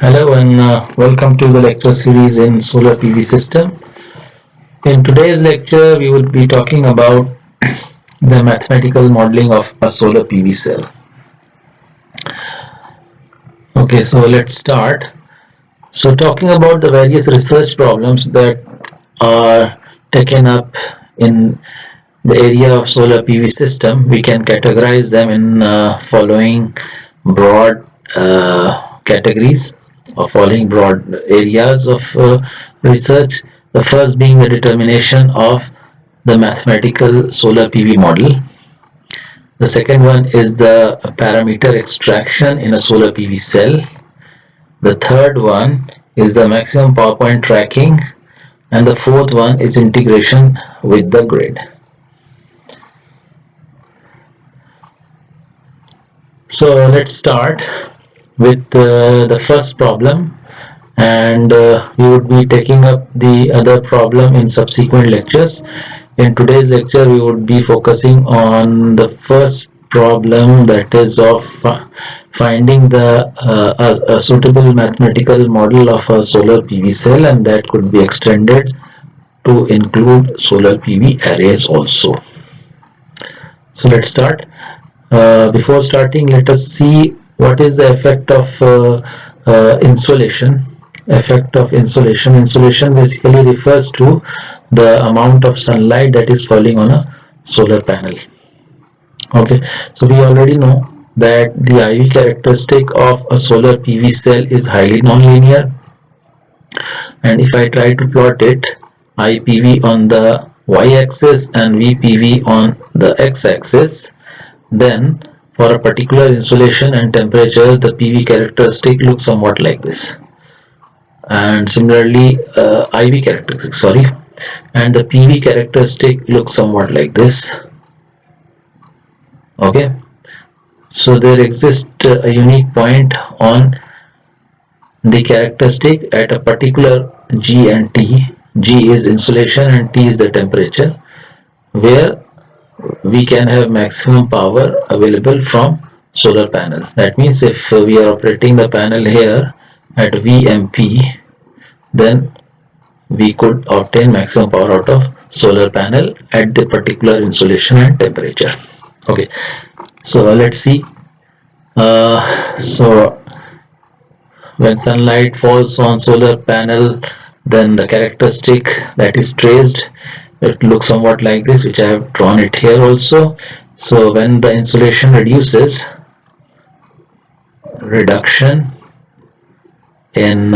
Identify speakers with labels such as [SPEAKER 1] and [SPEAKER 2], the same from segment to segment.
[SPEAKER 1] Hello and welcome to the lecture series in solar PV system. In today's lecture, we will be talking about the mathematical modeling of a solar PV cell. Okay, so let's start. So talking about the various research problems that are taken up in the area of solar PV system, we can categorize them in following broad categories or following broad areas of research. The first being the determination of the mathematical solar PV model. The second one is the parameter extraction in a solar PV cell. The third one is the maximum power point tracking, and the fourth one is integration with the grid. So let's start with the first problem, and we would be taking up the other problem in subsequent lectures. In today's lecture, we would be focusing on the first problem, that is of finding a suitable mathematical model of a solar PV cell, and that could be extended to include solar PV arrays also. So let's start. Before starting, let us see what is the effect of insolation. Effect of insolation. Insolation basically refers to the amount of sunlight that is falling on a solar panel. Okay, so we already know that the IV characteristic of a solar PV cell is highly nonlinear, and if I try to plot it, IPV on the y-axis and VPV on the x-axis, then for a particular insolation and temperature, the PV characteristic looks somewhat like this. And similarly, IV characteristic, and the PV characteristic looks somewhat like this. Okay, so there exists a unique point on the characteristic at a particular G and T. G is insolation and T is the temperature, where we can have maximum power available from solar panel. That means if we are operating the panel here at VMP, then we could obtain maximum power out of solar panel at the particular insolation and temperature. Okay, so let's see. So when sunlight falls on solar panel, then the characteristic that is traced, it looks somewhat like this, which I have drawn it here also. So when the insolation reduces, reduction in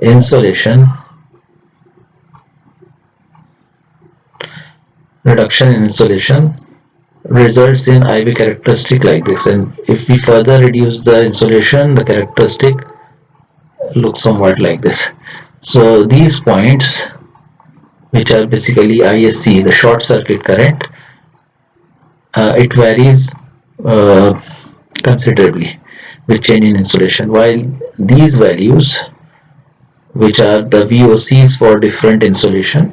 [SPEAKER 1] insolation, results in IV characteristic like this, and if we further reduce the insolation, the characteristic looks somewhat like this. So these points, which are basically ISC, the short circuit current, it varies considerably with change in insolation, while these values, which are the VOCs for different insolation,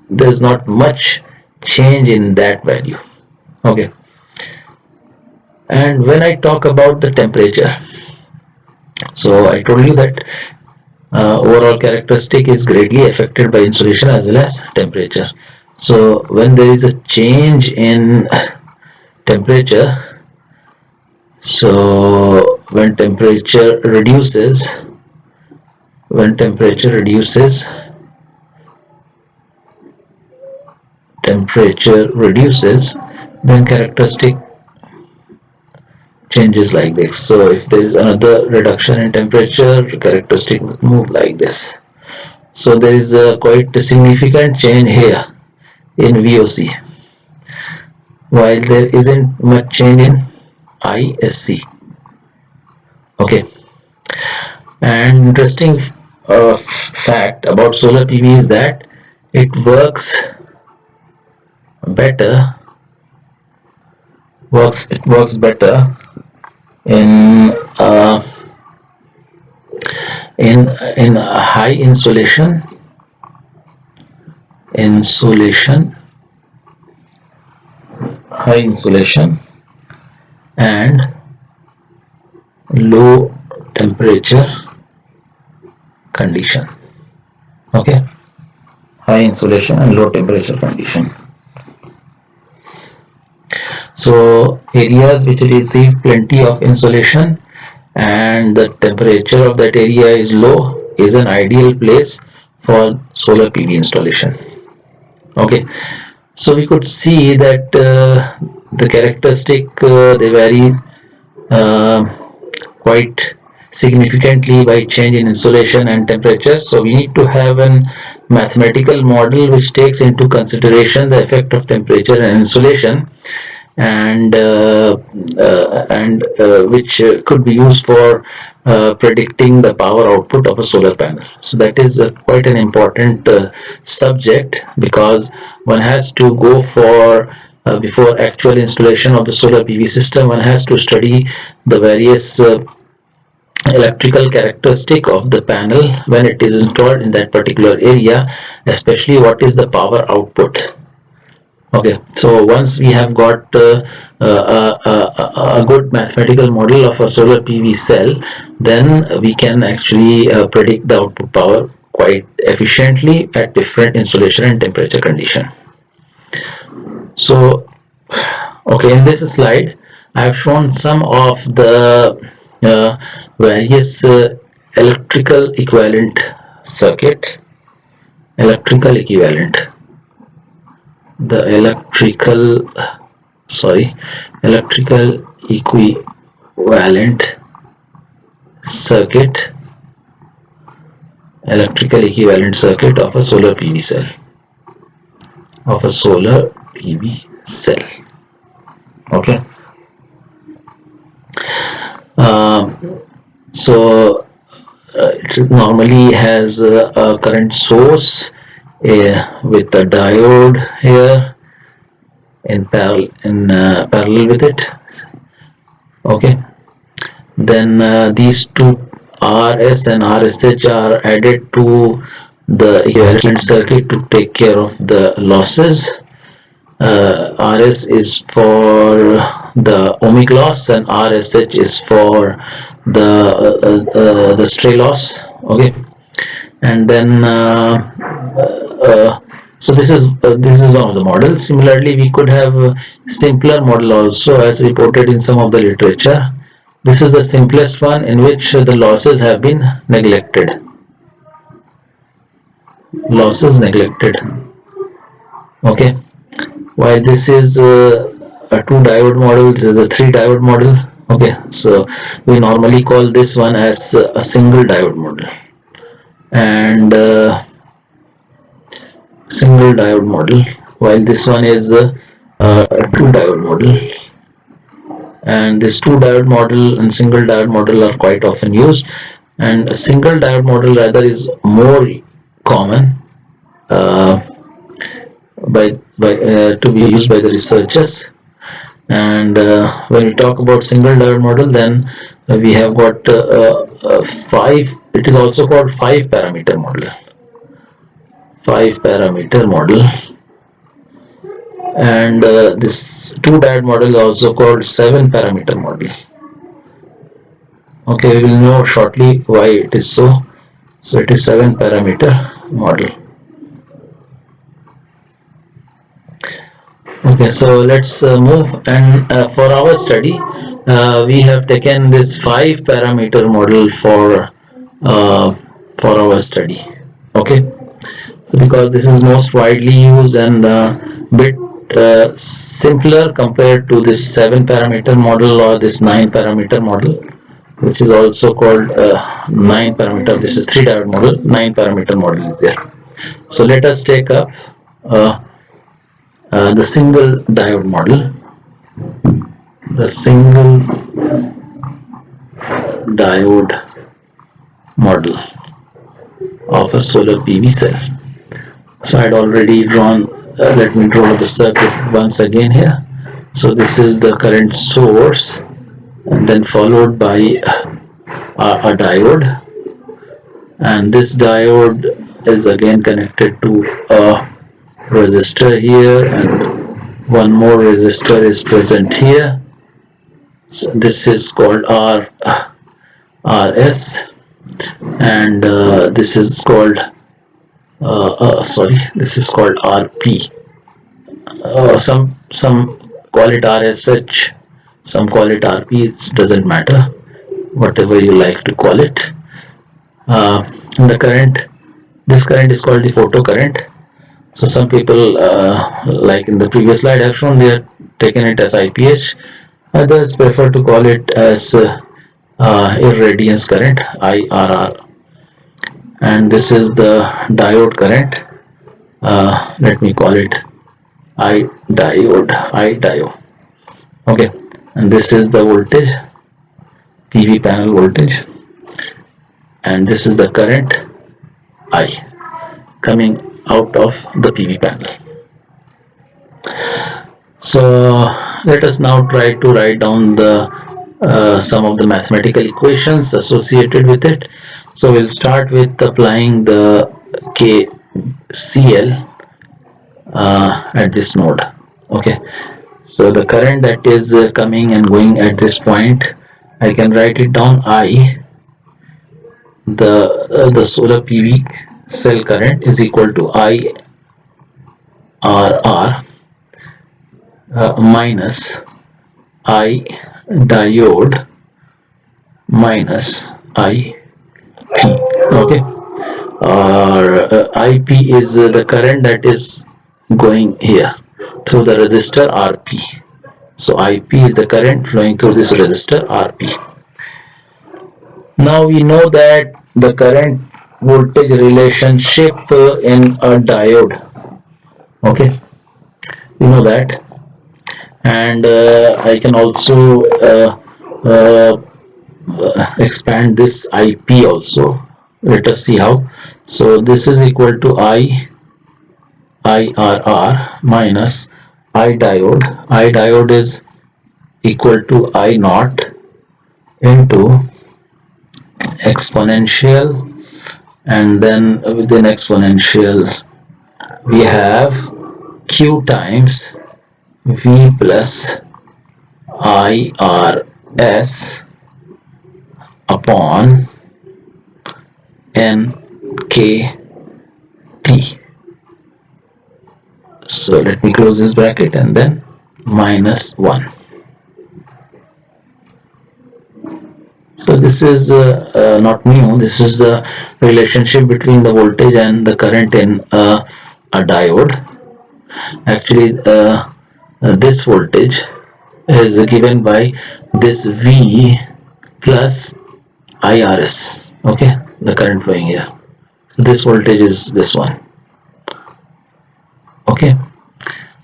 [SPEAKER 1] there is not much change in that value. Okay, and when I talk about the temperature, so I told you that overall characteristic is greatly affected by insolation as well as temperature. So when there is a change in temperature, so when temperature reduces, then characteristic changes like this. So if there is another reduction in temperature, characteristic move like this. So there is a quite a significant change here in VOC, while there isn't much change in ISC. Okay, and interesting fact about solar PV is that it works better in high insolation and low temperature condition. Okay, high insolation and low temperature condition. So areas which receive plenty of insolation and the temperature of that area is low is an ideal place for solar PV installation. Okay, so we could see that the characteristic they vary uh, quite significantly by change in insolation and temperature. So we need to have an mathematical model which takes into consideration the effect of temperature and insolation, and which could be used for predicting the power output of a solar panel. So that is quite an important subject, because one has to go for before actual installation of the solar PV system, one has to study the various electrical characteristic of the panel when it is installed in that particular area, especially what is the power output. Okay, so once we have got a good mathematical model of a solar PV cell, then we can actually predict the output power quite efficiently at different insolation and temperature condition. So, okay, in this slide, I have shown some of the various electrical equivalent circuit, electrical equivalent. The electrical equivalent circuit, electrical equivalent circuit of a solar PV cell, Okay, so it normally has a current source with a diode here in parallel with it. Okay, then these two RS and RSH are added to the equivalent circuit to take care of the losses. RS is for the ohmic loss and RSH is for the stray loss. Okay, and then so this is one of the models. Similarly, we could have a simpler model also, as reported in some of the literature. This is the simplest one, in which the losses have been neglected. Okay, while this is a 2 diode model, this is a 3 diode model. Okay, so we normally call this one as a single diode model, and single diode model, while this one is a 2 diode model. And this 2 diode model and single diode model are quite often used, and a single diode model rather is more common to be used by the researchers. And when we talk about single diode model, then we have got 5, it is also called 5 parameter model, and this 2 diode model is also called 7 parameter model. Okay, we will know shortly why it is so. So it is 7 parameter model. Okay, so let's move, and for our study we have taken this 5 parameter model for our study. Okay, so because this is most widely used and bit simpler compared to this 7 parameter model or this 9 parameter model, which is also called 9 parameter. This is 3 diode model, 9 parameter model is there. So let us take up the single diode model, of a solar PV cell. So I had already drawn, let me draw the circuit once again here. So this is the current source, and then followed by a diode, and this diode is again connected to a resistor here, and one more resistor is present here. So this is called R RS, and this is called this is called RP. Some call it RSH, some call it RP. It doesn't matter, whatever you like to call it. The current, this current is called the photocurrent. So some people, like in the previous slide I've shown, they are taken it as IPH. Others prefer to call it as irradiance current, IRR. And this is the diode current. Let me call it Idiode. Okay, and this is the voltage, PV panel voltage, and this is the current I coming out of the PV panel. So let us now try to write down the some of the mathematical equations associated with it. So we'll start with applying the KCL at this node. Okay, so the current that is coming and going at this point, I can write it down I, the solar PV cell current is equal to IRR minus I diode minus IP. Okay, IP is the current that is going here through the resistor RP. So IP is the current flowing through this resistor RP. Now we know that the current voltage relationship in a diode. Okay, we know that, and I can also expand this IP also. Let us see how. So this is equal to IRR minus I diode. I diode is equal to I naught into exponential, and then within exponential we have Q times V plus IRS upon NKT. So let me close this bracket and then minus 1. So this is not new. This is the relationship between the voltage and the current in a diode. Actually, this voltage is given by this V plus IRS. Okay, the current flowing here. So this voltage is this one. Okay.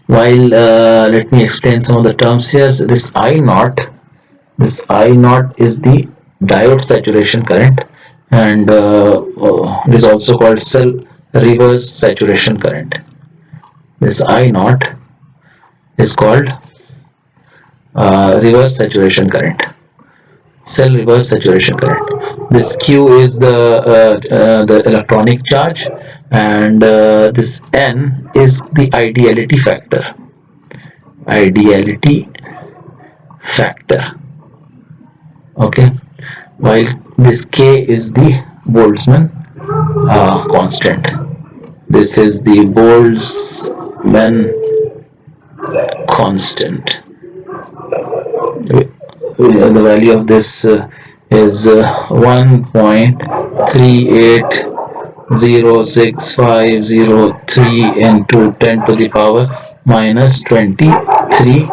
[SPEAKER 1] While let me explain some of the terms here. So this I naught is the diode saturation current, and it is also called cell reverse saturation current. This I naught is called reverse saturation current, cell reverse saturation current. This Q is the electronic charge, and this N is the ideality factor. Ideality factor. Okay, while this K is the Boltzmann constant. This is the Boltzmann constant. The value of this is 1.380650 into 10 to the power minus 23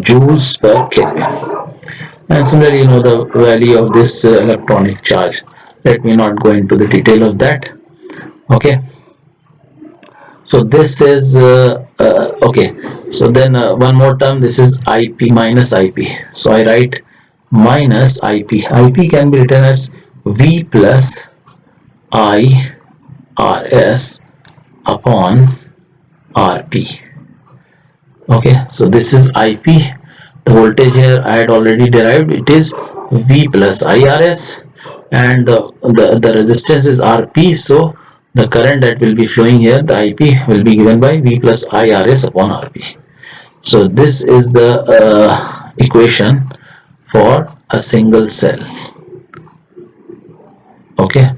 [SPEAKER 1] joules per Kelvin. And similarly, you know the value of this electronic charge. Let me not go into the detail of that. Okay, so this is okay. So then one more term, this is IP minus IP. So I write minus IP. IP can be written as V plus IRS upon RP. Okay, so this is IP. The voltage here I had already derived. It is V plus IRS, and the resistance is RP. So the current that will be flowing here, the IP, will be given by V plus IRS upon RP. So this is the equation for a single cell. okay,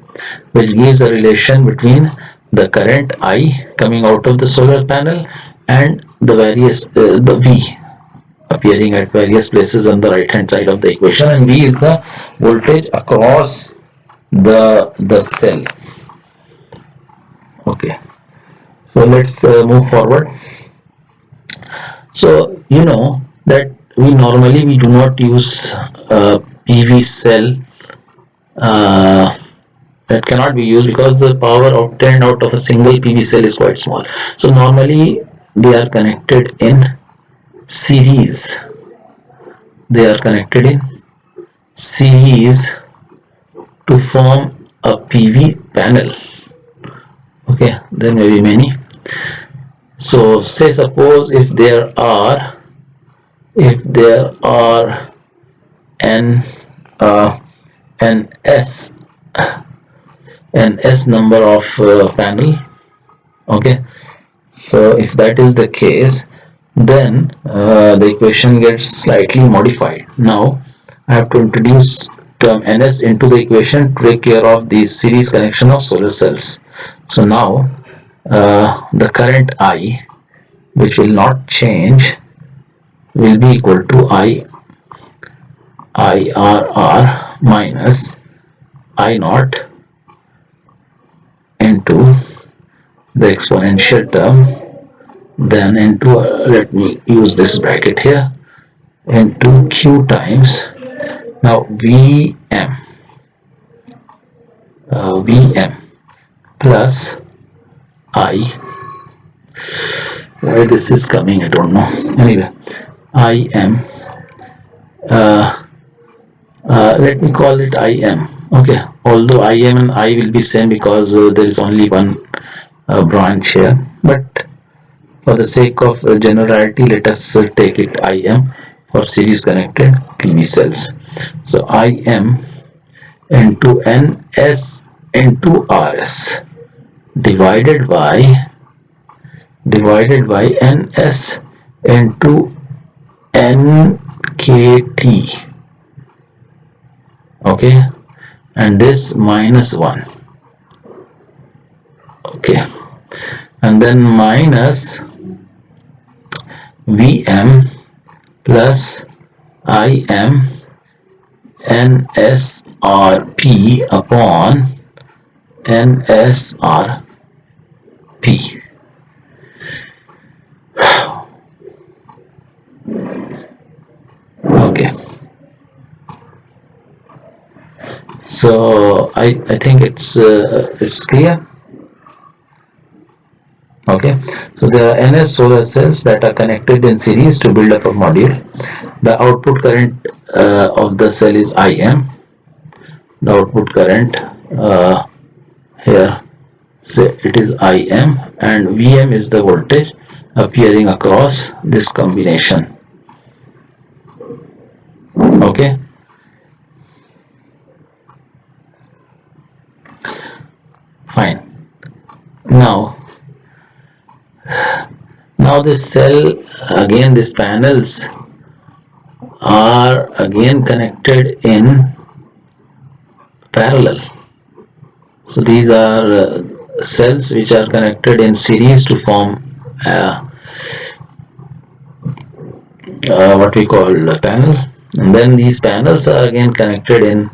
[SPEAKER 1] which gives a relation between the current I coming out of the solar panel and the various the V appearing at various places on the right hand side of the equation, and V is the voltage across the cell. Okay, so let's move forward. So you know that we do not use PV cell, uh, that cannot be used because the power obtained out of a single PV cell is quite small. So normally they are connected in series. They are connected in series to form a PV panel. Okay, there may be many. So say suppose if there are n an s number of panel. Okay, so if that is the case, then the equation gets slightly modified. Now I have to introduce term ns into the equation to take care of the series connection of solar cells. So now the current I, which will not change, will be equal to IRR minus I naught into the exponential term, then into let me use this bracket here, into Q times now Vm plus I, why this is coming I don't know, anyway Im, let me call it Im. Okay, although Im and I will be same because there is only one branch here, but for the sake of generality, let us take it Im for series connected PV cells. So Im into Ns into Rs divided by Ns into Nkt. Okay, and this minus 1. Okay, and then minus Vm plus Im NSRP upon NSRP. Okay, so I think it's clear. Okay, so there are NS solar cells that are connected in series to build up a module. The output current of the cell is Im. The output current here, say it is Im, and Vm is the voltage appearing across this combination. Okay, fine. Now this cell, again these panels are again connected in parallel. So these are cells which are connected in series to form what we call a panel, and then these panels are again connected in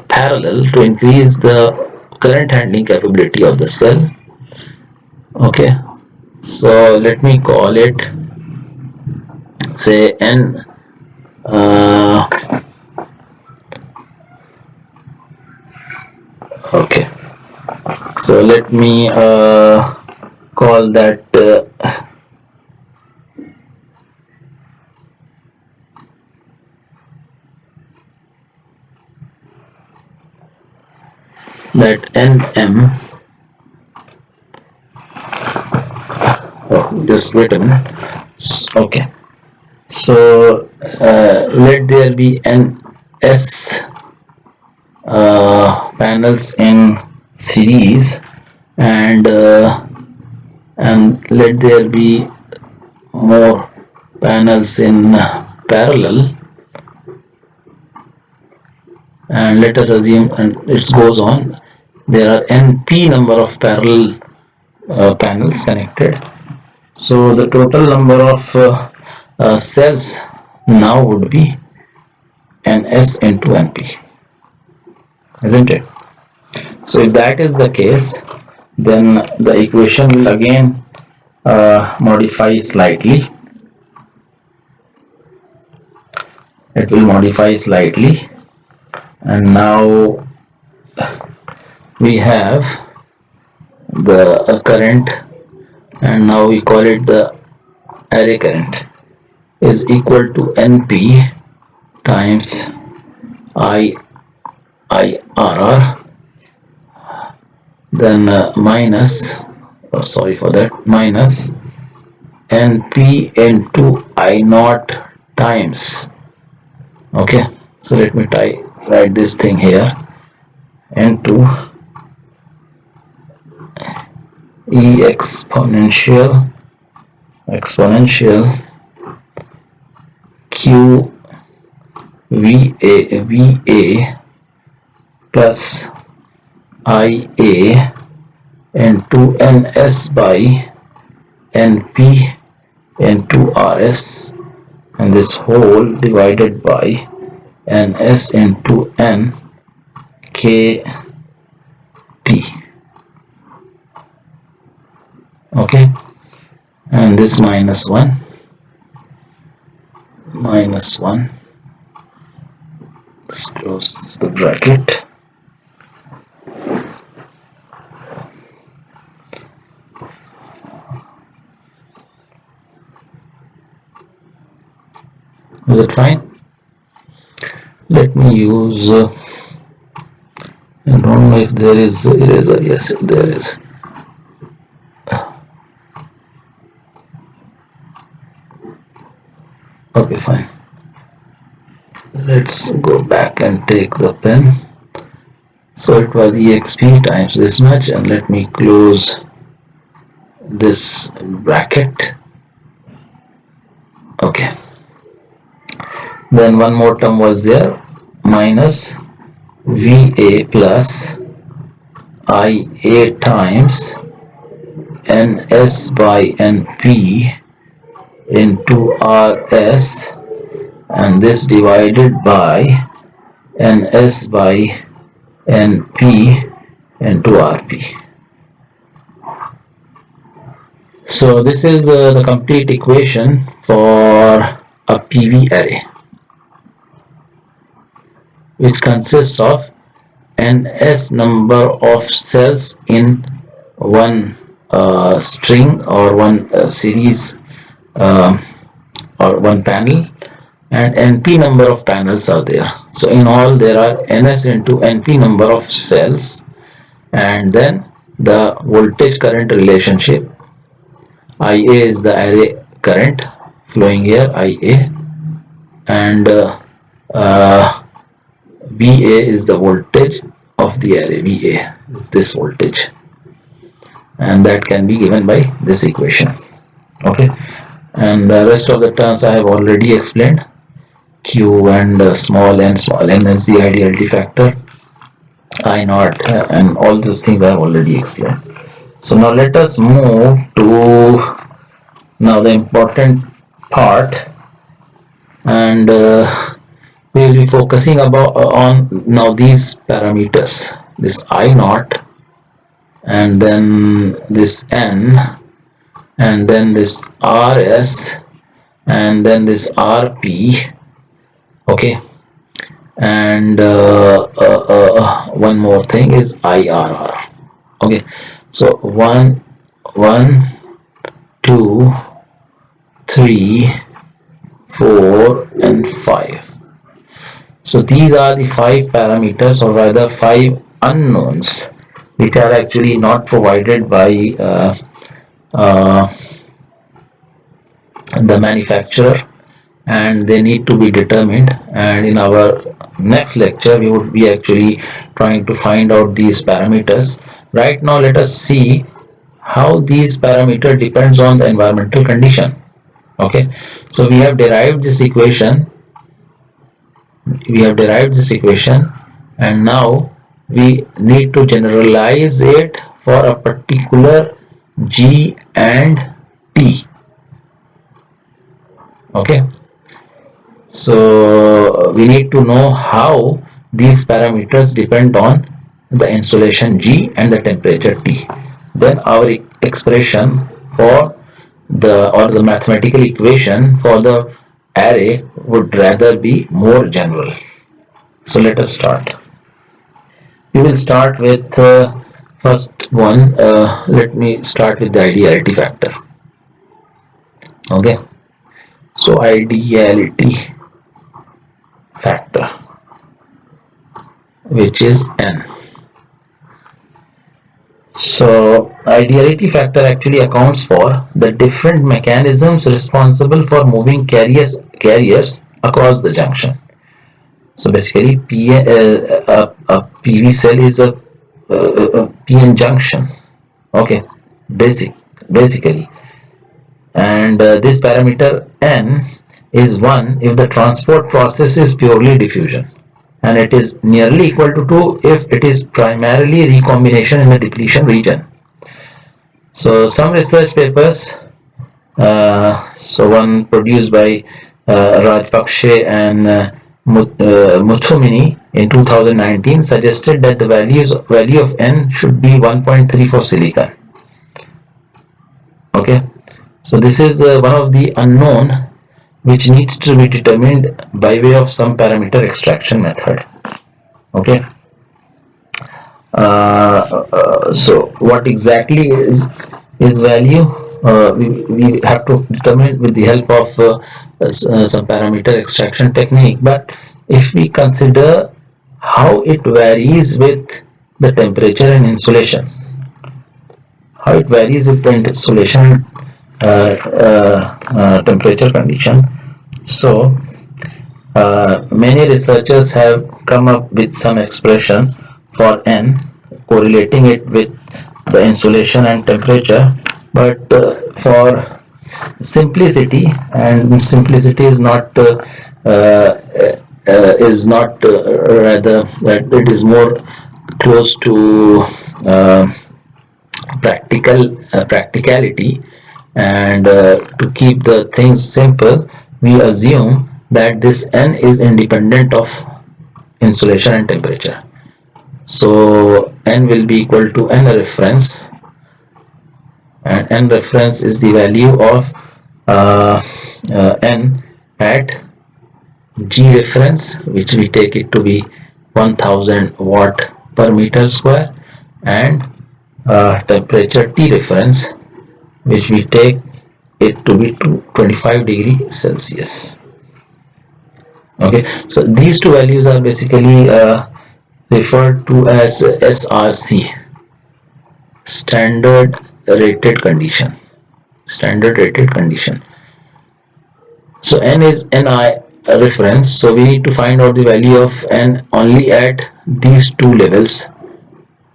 [SPEAKER 1] parallel to increase the current handling capability of the cell. Okay, so let me call it, say N okay, so let me call that NM. Oh, just wait a minute. Okay, so let there be NS panels in series, and let there be more panels in parallel. and let us assume, and it goes on, there are np number of parallel panels connected. So the total number of cells now would be ns into np, isn't it? So if that is the case, then the equation will again modify slightly. It will modify slightly, and now we have the current, and now we call it the array current, is equal to np times IRR, then minus, sorry for that, minus np into I naught times, okay, so let me write this thing here, into e exponential q va plus ia into ns by np into rs, and this whole divided by ns into n kt, okay, and this minus 1, let's close the bracket. Is it fine? Let me use I don't know if there is eraser. Yes, there is. Okay, fine. Let's go back and take the pen. So it was exp times this much, and let me close this bracket. Okay. Then one more term was there, minus VA plus IA times NS by NP into RS, and this divided by NS by NP into RP. So this is the complete equation for a PV array, which consists of ns number of cells in one string or one series or one panel, and np number of panels are there. So in all there are ns into np number of cells, and then the voltage current relationship, ia is the array current flowing here, ia, and VA is the voltage of the array. VA is this voltage, and that can be given by this equation. Okay, and the rest of the terms I have already explained. Q and small n is the ideality factor, I naught, and all those things I have already explained. So now let us move to now the important part, and we will be focusing on now these parameters, this I naught, and then this N, and then this RS, and then this RP, okay, and one more thing is IRR. Okay, so 1, 2, 3, 4, and 5. So these are the 5 parameters, or rather 5 unknowns, which are actually not provided by the manufacturer, and they need to be determined. And in our next lecture we would be actually trying to find out these parameters. Right now let us see how these parameters depends on the environmental condition. Okay, so we have derived this equation and now we need to generalize it for a particular G and T. Okay, so we need to know how these parameters depend on the insulation G and the temperature T. Then our expression for the mathematical equation for the array would rather be more general. So let us start. We will start with first one. Let me start with the ideality factor. Okay, so ideality factor, which is n. So ideality factor actually accounts for the different mechanisms responsible for moving carriers across the junction. So basically, a PV cell is a PN junction. Okay, basically, and this parameter n is 1 if the transport process is purely diffusion, and it is nearly equal to 2 if it is primarily recombination in the depletion region. So some research papers, so one produced by Rajpakshe and Muthumini in 2019 suggested that the value of n should be 1.3 for silicon. Okay, so this is one of the unknown which needs to be determined by way of some parameter extraction method. Okay, so what exactly is value? We have to determine with the help of some parameter extraction technique, but if we consider how it varies with the temperature and insulation, temperature condition. So many researchers have come up with some expression for n, correlating it with the insulation and temperature, but for simplicity, and simplicity is not rather that it is more close to practicality, and to keep the things simple, we assume that this n is independent of insulation and temperature. So n will be equal to n reference, and n reference is the value of n at G reference, which we take it to be 1000 watt per meter square, and temperature T reference, which we take it to be 25 degree Celsius. Okay, so these two values are basically referred to as SRC, standard rated condition. So n is Ni reference, so we need to find out the value of n only at these two levels.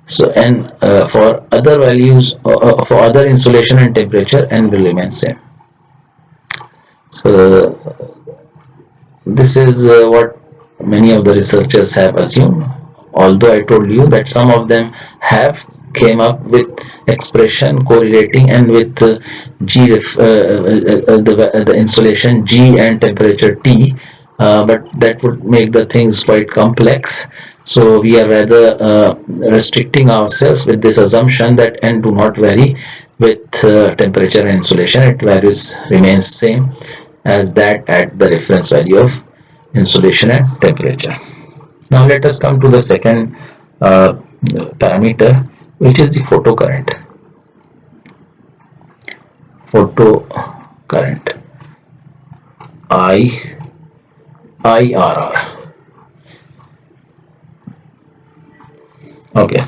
[SPEAKER 1] So n for other values, for other insulation and temperature, n will remain same. So this is what many of the researchers have assumed, although I told you that some of them have came up with expression correlating and with the insulation G and temperature T, but that would make the things quite complex. So we are rather restricting ourselves with this assumption that n do not vary with temperature and insulation. It remains same as that at the reference value of insulation and temperature. Now let us come to the second parameter, which is the photocurrent. IRR. Okay,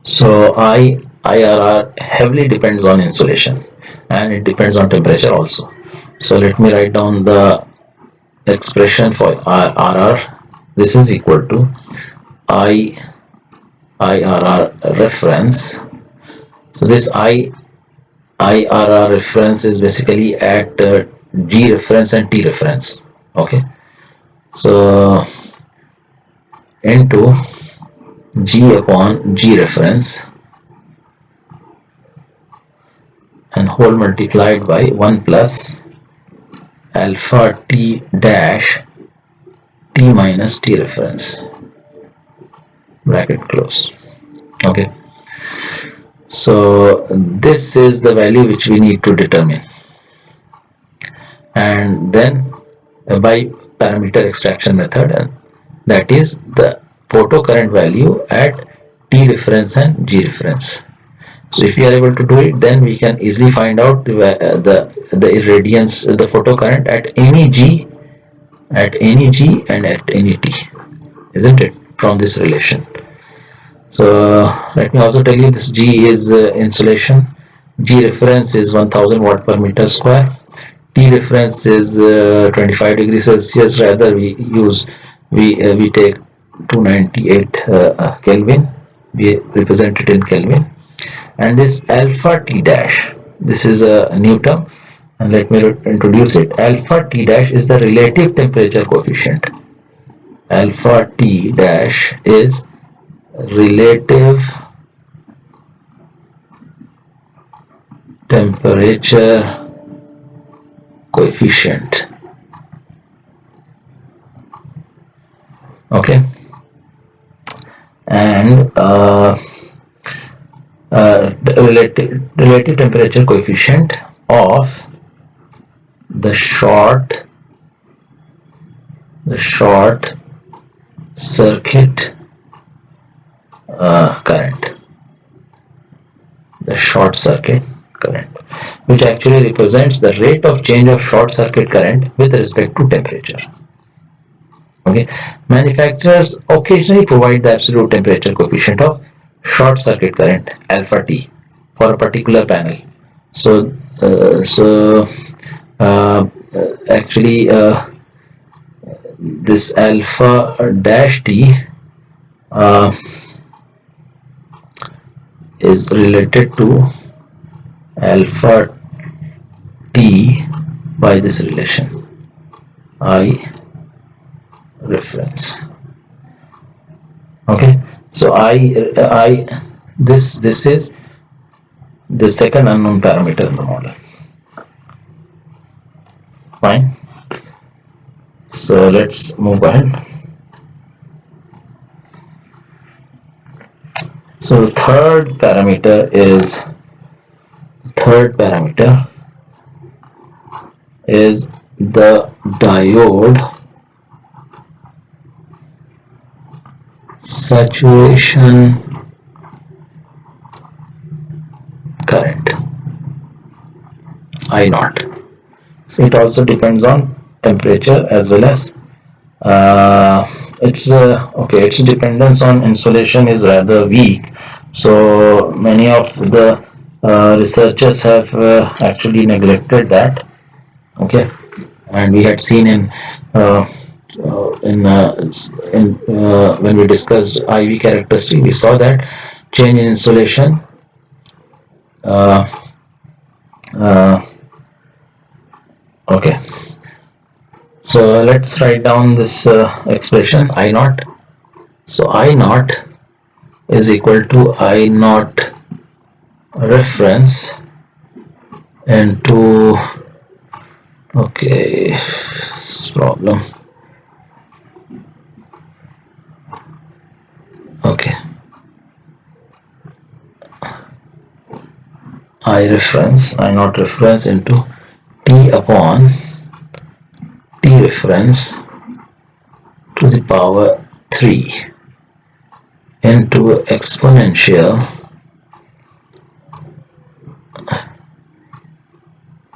[SPEAKER 1] so IRR heavily depends on insulation, and it depends on temperature also. So let me write down the expression for IRR. This is equal to IRR reference. So this IRR reference is basically at G reference and T reference. Okay, so into G upon G reference and whole multiplied by 1 plus alpha T dash T minus T reference, bracket close. Okay, so this is the value which we need to determine, and then by parameter extraction method, and that is the photocurrent value at T reference and G reference. So if we are able to do it, then we can easily find out the irradiance, the photocurrent at any G, and at any T, isn't it, from this relation. So let me also tell you, this G is insulation, G reference is 1000 watt per meter square, T reference is 25 degrees Celsius. Rather we take 298 Kelvin, we represent it in Kelvin, and this alpha T dash, this is a new term, and let me introduce it. Alpha T dash is the relative temperature coefficient. Alpha T dash is relative temperature coefficient. Okay, and relative temperature coefficient of the short circuit current, the short circuit current, which actually represents the rate of change of short circuit current with respect to temperature. Okay, manufacturers occasionally provide the absolute temperature coefficient of short circuit current alpha T for a particular panel. So actually this alpha dash T is related to alpha T by this relation I reference. Okay, so this is the second unknown parameter in the model. Fine, so let's move ahead. So the third parameter is the diode saturation current, I naught. So it also depends on temperature as well as its dependence on insulation is rather weak. So many of the researchers have actually neglected that. Okay, and we had seen when we discussed IV characteristic, we saw that change in insulation okay, so let's write down this expression I naught. So I naught is equal to I naught reference into, okay, this problem, okay, I naught reference into T upon T reference to the power 3 into exponential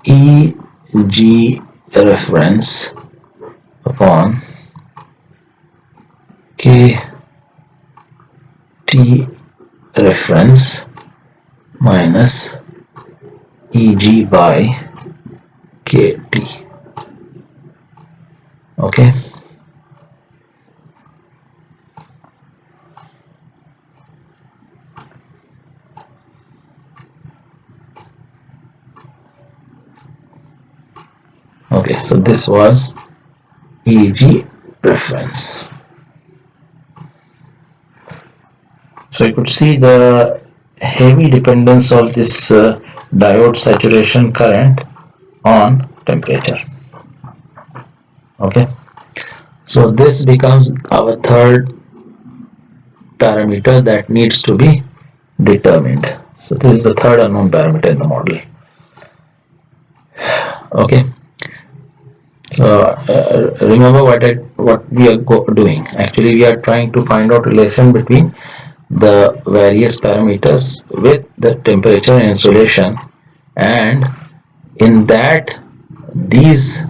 [SPEAKER 1] EG reference upon KT reference minus EG by KT. Okay, so this was EG reference. So you could see the heavy dependence of this diode saturation current on temperature. Okay, so this becomes our third parameter that needs to be determined. So this is the third unknown parameter in the model. Okay, so remember what we are doing. Actually, we are trying to find out relation between the various parameters with the temperature and insolation, and in that these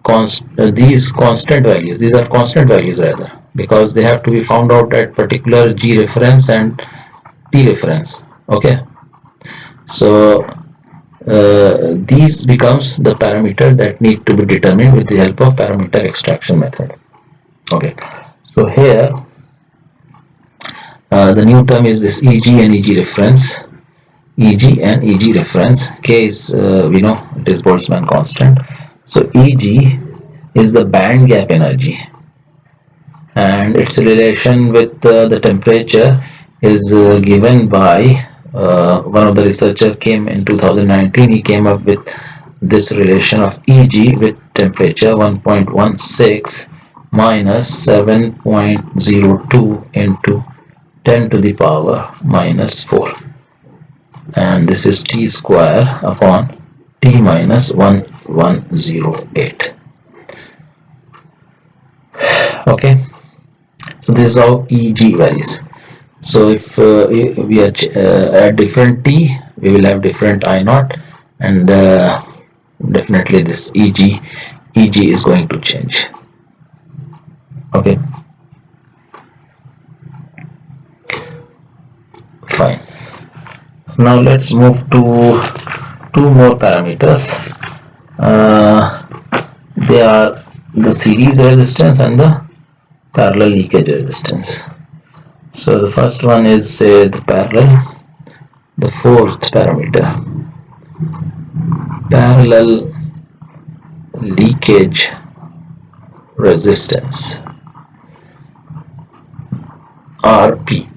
[SPEAKER 1] constant values, these are constant values rather, because they have to be found out at particular G reference and T reference. Okay, so these becomes the parameter that need to be determined with the help of parameter extraction method. Okay, so here the new term is this EG and EG reference. EG and EG reference. K is we know it is Boltzmann constant. So EG is the band gap energy, and its relation with the temperature is given by one of the researcher came in 2019. He came up with this relation of EG with temperature 1.16 minus 7.02 into 10 to the power minus 4, and this is T square upon T minus 1108. Okay, so this is how EG varies. So if we are at different T, we will have different I naught, and definitely this EG is going to change. Okay, fine. So now let's move to two more parameters. They are the series resistance and the parallel leakage resistance. So the first one is say the parallel, the fourth parameter, parallel leakage resistance, RP.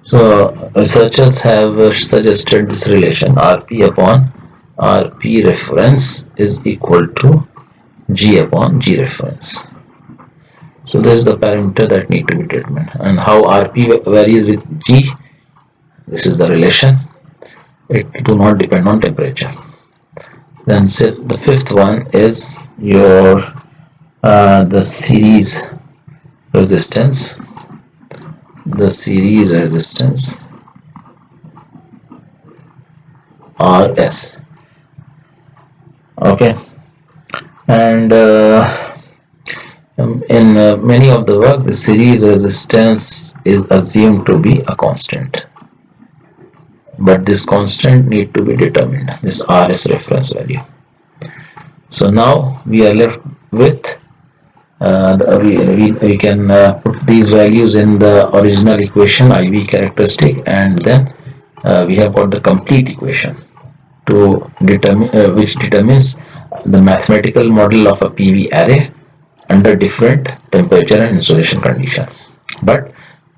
[SPEAKER 1] So researchers have suggested this relation RP upon RP reference is equal to G upon G reference. So this is the parameter that need to be determined, and how RP varies with G. This is the relation. It do not depend on temperature. Then the fifth one is your the series resistance. The series resistance RS. Okay, and in many of the work, the series resistance is assumed to be a constant, but this constant need to be determined, this RS reference value. So now we are left with we can put these values in the original equation IV characteristic, and then we have got the complete equation to determine which determines the mathematical model of a PV array under different temperature and insolation condition. But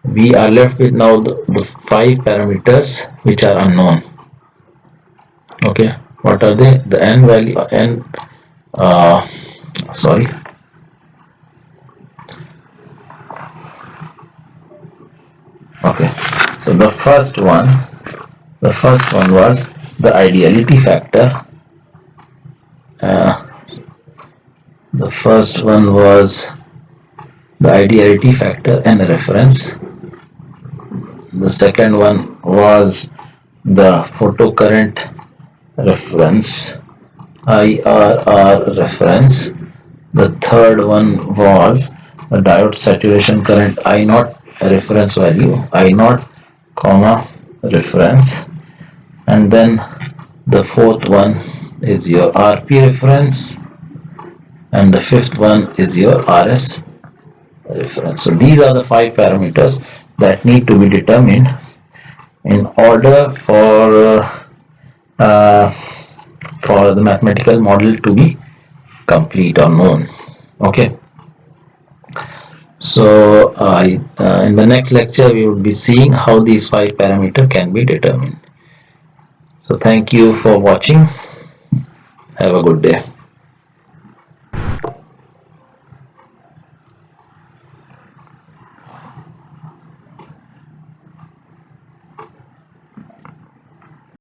[SPEAKER 1] we are left with now the five parameters which are unknown. Okay, what are they? The n value, n sorry, okay, so the first one was the ideality factor. The first one was the ideality factor and reference. The second one was the photocurrent reference, IRR reference. The third one was the diode saturation current I naught reference value, I naught comma reference, and then the fourth one is your RP reference, and the fifth one is your RS reference. So these are the five parameters that need to be determined in order for the mathematical model to be complete or known. Okay, So in the next lecture we will be seeing how these 5 parameters can be determined. So thank you for watching. Have a good day.